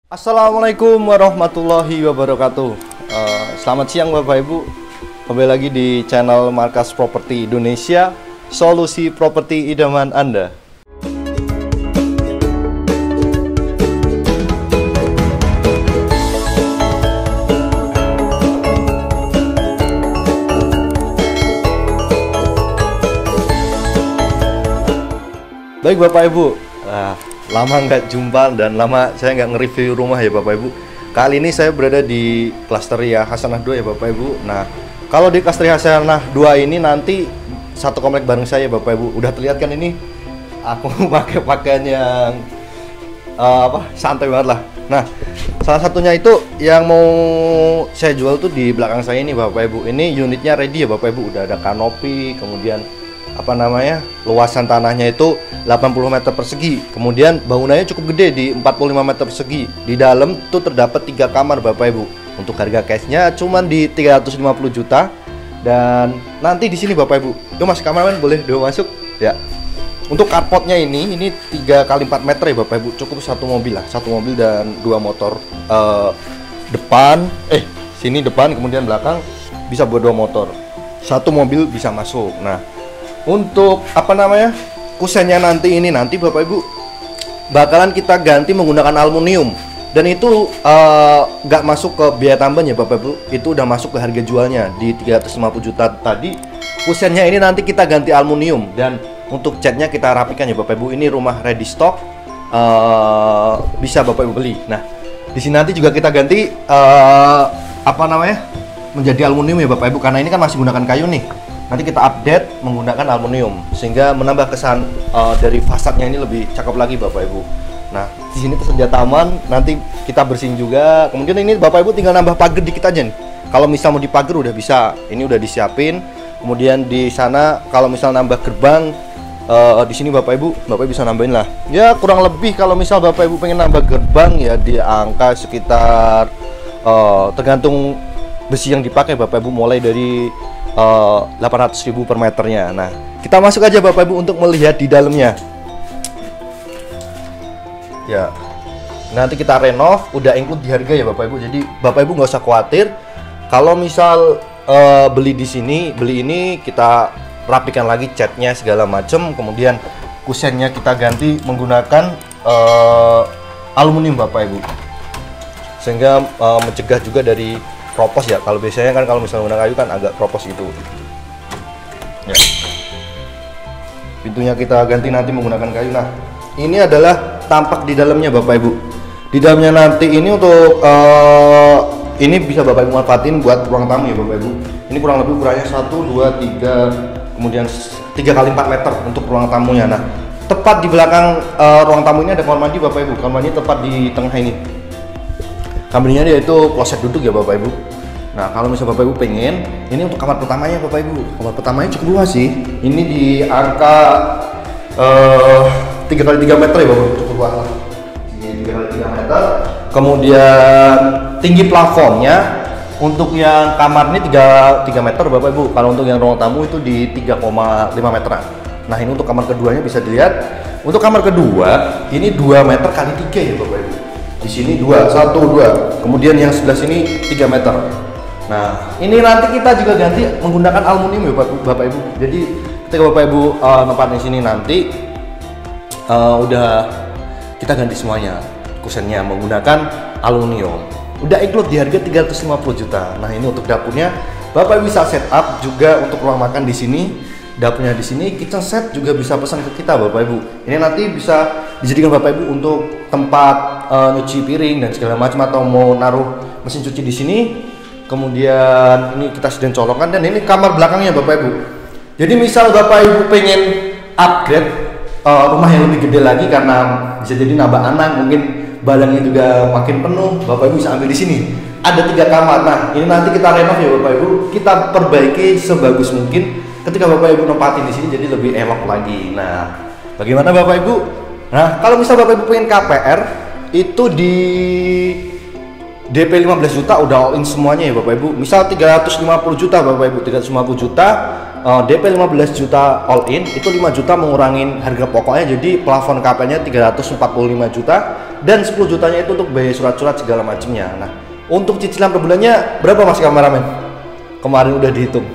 Assalamualaikum warahmatullahi wabarakatuh. Selamat siang Bapak Ibu. Kembali lagi di channel Markas Properti Indonesia, solusi properti idaman Anda. Baik Bapak Ibu, lama nggak jumpa dan lama saya nggak nge-review rumah ya Bapak Ibu. Kali ini saya berada di Klasteria Hasanah 2 ya Bapak Ibu. Nah, kalau di Klasteria Hasanah 2 ini nanti satu komplek bareng saya Bapak Ibu. Udah terlihat kan ini aku pakai pakaian yang santai banget lah. Nah, salah satunya itu yang mau saya jual tuh di belakang saya ini Bapak Ibu. Ini unitnya ready ya Bapak Ibu. Udah ada kanopi, kemudian luasan tanahnya itu 80 meter persegi, kemudian bangunannya cukup gede di 45 meter persegi. Di dalam tuh terdapat 3 kamar Bapak Ibu. Untuk harga cashnya cuman di 350 juta. Dan nanti di sini Bapak Ibu, yuk Mas kameramen boleh masuk ya. Untuk carportnya ini 3 kali 4 meter ya Bapak Ibu, cukup satu mobil dan 2 motor. Sini depan kemudian belakang bisa buat 2 motor, satu mobil bisa masuk. Nah, untuk kusennya nanti Bapak Ibu bakalan kita ganti menggunakan aluminium, dan itu nggak masuk ke biaya tambahan ya Bapak Ibu. Itu udah masuk ke harga jualnya di 350 juta tadi. Kusennya ini nanti kita ganti aluminium, dan untuk catnya kita rapikan ya Bapak Ibu. Ini rumah ready stock, bisa Bapak Ibu beli. Nah, di sini nanti juga kita ganti menjadi aluminium ya Bapak Ibu, karena ini kan masih menggunakan kayu nih. Nanti kita update menggunakan aluminium sehingga menambah kesan dari fasadnya ini lebih cakep lagi Bapak Ibu. Nah, di sini tersedia taman, nanti kita bersihin juga. Kemudian ini Bapak Ibu tinggal nambah pagar dikit aja nih. Kalau misal mau dipagar udah bisa, ini udah disiapin. Kemudian di sana kalau misal nambah gerbang, di sini Bapak Ibu bisa nambahin lah. Ya kurang lebih kalau misal Bapak Ibu pengen nambah gerbang ya di angka sekitar tergantung besi yang dipakai Bapak Ibu, mulai dari 800.000 per meternya. Nah, kita masuk aja Bapak Ibu untuk melihat di dalamnya. Ya, nanti kita renov, udah include di harga ya Bapak Ibu. Jadi Bapak Ibu nggak usah khawatir. Kalau misal beli di sini, beli ini kita rapikan lagi catnya segala macam. Kemudian kusennya kita ganti menggunakan aluminium Bapak Ibu, sehingga mencegah juga dari kropos ya. Kalau biasanya kan kalau misalnya menggunakan kayu kan agak kropos gitu ya. Pintunya kita ganti nanti menggunakan kayu. Nah, ini adalah tampak di dalamnya Bapak Ibu. Di dalamnya nanti ini untuk ini bisa Bapak Ibu manfaatin buat ruang tamu ya Bapak Ibu. Ini kurang lebih ukurannya 1, 2, 3, kemudian 3 kali 4 meter untuk ruang tamunya. Nah, tepat di belakang ruang tamu ini ada kamar mandi Bapak Ibu. Kamar mandi tepat di tengah ini. Kamarnya dia itu kloset duduk ya Bapak Ibu. Nah, kalau misalnya Bapak Ibu pengen, ini untuk kamar pertamanya Bapak Ibu. Kamar pertamanya cukup luas sih. Ini di angka 3 kali 3 meter ya Bapak Ibu, cukup luas lah. Ini 3 kali 3 meter. Kemudian tinggi plafonnya untuk yang kamar ini 3 meter Bapak Ibu. Kalau untuk yang ruang tamu itu di 3,5 meteran. Nah, ini untuk kamar keduanya bisa dilihat. Untuk kamar kedua ini 2 meter kali 3 ya Bapak Ibu. Di sini 2, 1, 2. Kemudian yang sebelah sini 3 meter. Nah, ini nanti kita juga ganti menggunakan aluminium ya Bapak Ibu. Jadi ketika Bapak Ibu nempatin di sini nanti udah kita ganti semuanya. Kusennya menggunakan aluminium. Udah include di harga 350 juta. Nah, ini untuk dapurnya Bapak Ibu bisa setup juga untuk ruang makan di sini. Dapurnya di sini, kitchen set juga bisa pesan ke kita Bapak Ibu. Ini nanti bisa dijadikan Bapak Ibu untuk tempat nyuci piring dan segala macam, atau mau naruh mesin cuci di sini. Kemudian ini kita sedang colongkan, dan ini kamar belakangnya Bapak Ibu. Jadi misal Bapak Ibu pengen upgrade rumah yang lebih gede lagi karena bisa jadi nambah anak, mungkin badannya juga makin penuh, Bapak Ibu bisa ambil di sini. Ada 3 kamar. Nah, ini nanti kita renov ya Bapak Ibu. Kita perbaiki sebagus mungkin. Ketika Bapak Ibu nempatin di sini jadi lebih elok lagi. Nah, bagaimana Bapak Ibu? Nah, kalau misal Bapak Ibu pengen KPR, itu di DP 15 juta udah all in semuanya ya Bapak Ibu. Misal 350 juta Bapak Ibu, 350 juta DP 15 juta all in itu 5 juta mengurangin harga pokoknya, jadi plafon KPR-nya 345 juta dan 10 jutanya itu untuk biaya surat-surat segala macamnya. Nah, untuk cicilan per bulannya berapa Mas kameramen? Kemarin udah dihitung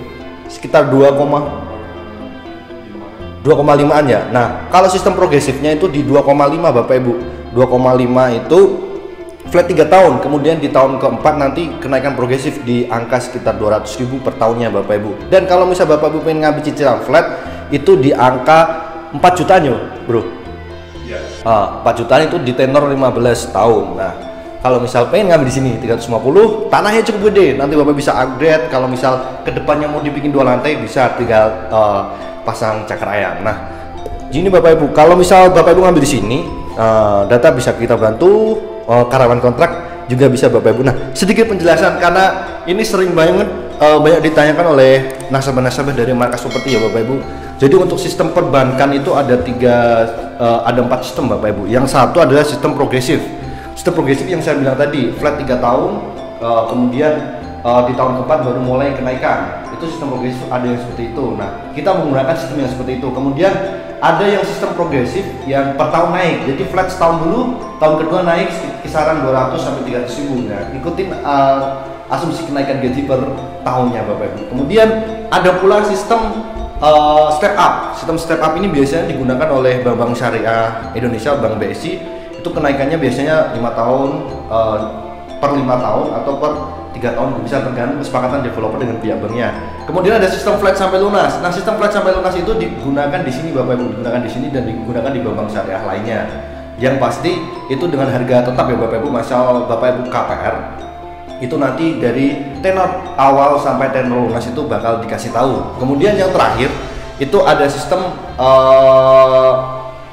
sekitar 2,5an ya. Nah, kalau sistem progresifnya itu di 2,5 Bapak Ibu. 2,5 itu flat 3 tahun, kemudian di tahun keempat nanti kenaikan progresif di angka sekitar 200.000 per tahunnya Bapak Ibu. Dan kalau misal Bapak Ibu pengen ngambil cicilan flat itu di angka 4 jutanya bro. Ya. 4 jutaan itu di tenor 15 tahun. Nah, kalau misal pengen ngambil di sini 350, tanahnya cukup gede, nanti Bapak bisa upgrade. Kalau misal kedepannya mau dibikin 2 lantai bisa tinggal pasang cakar ayam. Nah, gini Bapak Ibu, kalau misal Bapak Ibu ngambil di sini, data bisa kita bantu, karyawan kontrak juga bisa Bapak Ibu. Nah, sedikit penjelasan karena ini sering banget banyak ditanyakan oleh nasabah-nasabah dari markas properti ya Bapak Ibu. Jadi untuk sistem perbankan itu ada 4 sistem Bapak Ibu. Yang satu adalah sistem progresif. Sistem progresif yang saya bilang tadi, flat 3 tahun, kemudian di tahun keempat baru mulai kenaikan. Itu sistem progresif, ada yang seperti itu. Nah, kita menggunakan sistem yang seperti itu. Kemudian ada yang sistem progresif yang per tahun naik. Jadi flat setahun dulu, tahun kedua naik kisaran 200 sampai 300.000. Nah, ikutin asumsi kenaikan gaji per tahunnya Bapak Ibu. Kemudian ada pula sistem step up. Sistem step up ini biasanya digunakan oleh bank-bank syariah Indonesia, Bank BSI. Itu kenaikannya biasanya 5 tahun per 5 tahun atau per 3 tahun, bisa tergantung kesepakatan developer dengan pihak banknya. Kemudian ada sistem flat sampai lunas. Nah, sistem flat sampai lunas itu digunakan di sini Bapak Ibu, digunakan di sini dan digunakan di bank syariah lainnya. Yang pasti itu dengan harga tetap ya Bapak Ibu. Misal Bapak Ibu KPR itu nanti dari tenor awal sampai tenor lunas itu bakal dikasih tahu. Kemudian yang terakhir itu ada sistem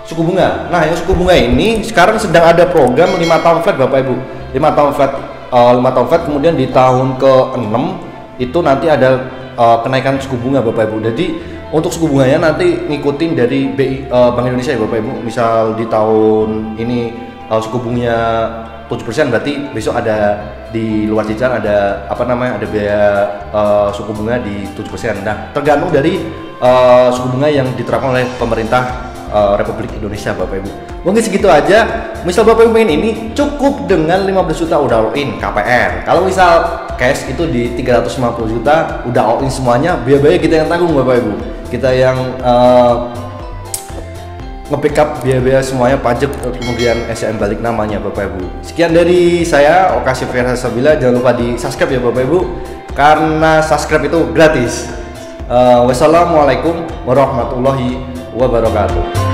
suku bunga. Nah, yang suku bunga ini sekarang sedang ada program 5 tahun flat Bapak Ibu. 5 tahun flat 5 tahun flat, kemudian di tahun ke-6 itu nanti ada kenaikan suku bunga Bapak Ibu. Jadi untuk suku bunganya nanti ngikutin dari Bank Indonesia ya Bapak Ibu. Misal di tahun ini suku bunganya 7%, berarti besok ada di luar cicilan ada ada biaya suku bunga di 7%. Nah, tergantung dari suku bunga yang diterapkan oleh pemerintah Republik Indonesia Bapak Ibu. Mungkin segitu aja. Misal Bapak Ibu pengen ini cukup dengan 15 juta udah all in KPR. Kalau misal cash itu di 350 juta udah all in semuanya, biaya-biaya kita yang tanggung Bapak Ibu. Kita yang nge-backup biaya-biaya semuanya, pajak, kemudian SCN balik namanya Bapak Ibu. Sekian dari saya, Okasi Firsa Sabila. Jangan lupa di subscribe ya Bapak Ibu, karena subscribe itu gratis. Wassalamualaikum warahmatullahi wabarakatuh.